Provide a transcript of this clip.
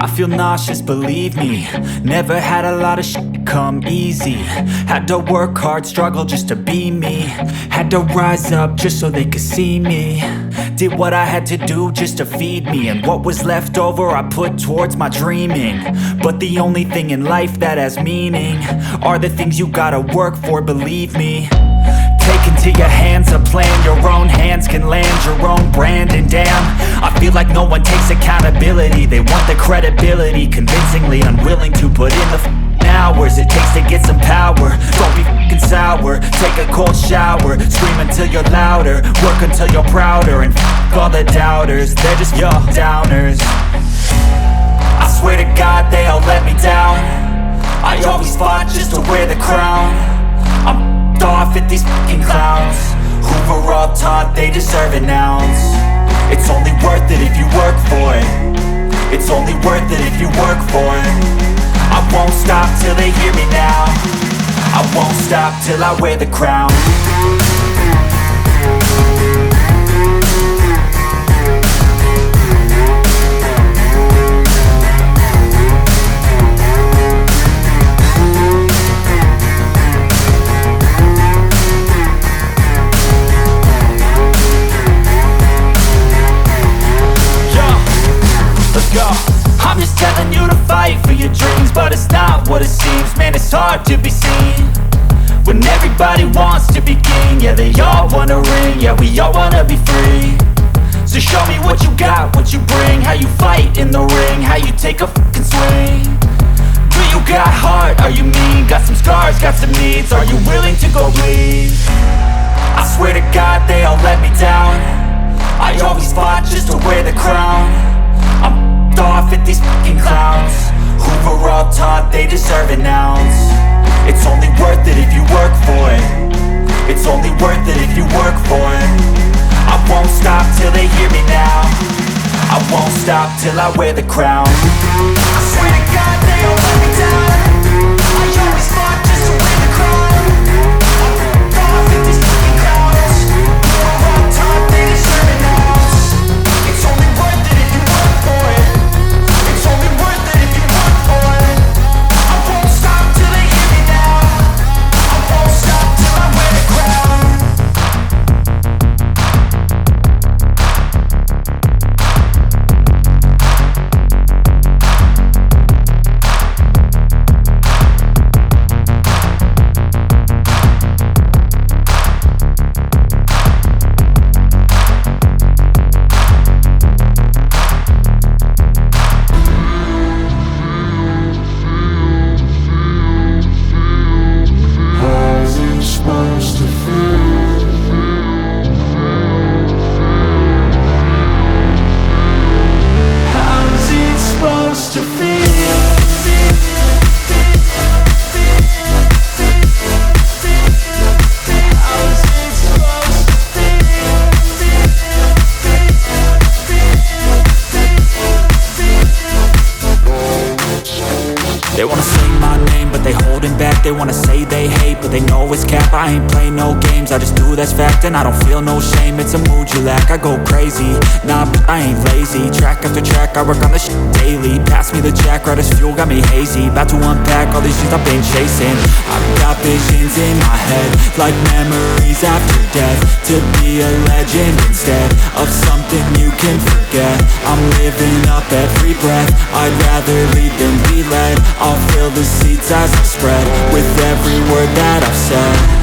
I feel nauseous, believe me. Never had a lot of shit come easy. Had to work hard, struggle just to be me. Had to rise up just so they could see me. Did what I had to do just to feed me, and what was left over I put towards my dreaming. But the only thing in life that has meaning are the things you gotta work for, believe me. Take into your hands a plan, your own hands can land your own brand. And damn, I feel like no one takes accountability. They want the credibility, convincingly unwilling to put in the hours it takes to get some power. Don't be f***ing sour, take a cold shower. Scream until you're louder, work until you're prouder. And f*** all the doubters, they're just your downers. I swear to God they all let me down. I always fought just to wear the crown. I'm off at these fucking clowns who were all taught they deserve an ounce. It's only worth it if you work for it. It's only worth it if you work for it. I won't stop till they hear me now. I won't stop till I wear the crown. I'm just telling you to fight for your dreams, but it's not what it seems. Man, it's hard to be seen when everybody wants to be king. Yeah, they all wanna ring, yeah, we all wanna be free. So show me what you got, what you bring, how you fight in the ring, how you take a fucking swing. Do you got heart, are you mean? Got some scars, got some needs, are you willing to go bleed? I swear to God they all let me down. I always fought just to wear the crown. I'm off at these fucking clowns who were all taught they deserve an ounce. It's only worth it if you work for it. It's only worth it if you work for it. I won't stop till they hear me now. I won't stop till I wear the crown. I swear to God they all let me down. I always fought just to wear the crown. I'm off at these fucking clowns who were all taught they deserve an ounce. It's only worth it if you work for it. It's only worth it if you work for it. I won't stop till they hear me now. I won't stop till I wear the crown. They wanna say my name, but they holding back. They wanna say they hate, but they know it's cap. I ain't play no games, I just do that's fact. And I don't feel no shame, it's a mood you lack. I go crazy, nah, but I ain't lazy. Track after track, I work on this shit daily. Pass me the jack, right as fuel, got me hazy. About to unpack all these things I've been chasing. I've got visions in my head, like memories after death. To be a legend instead of something you can forget. I'm living up every breath, I'd rather lead than be led. I'll fill the seats as I spread with every word that I've said.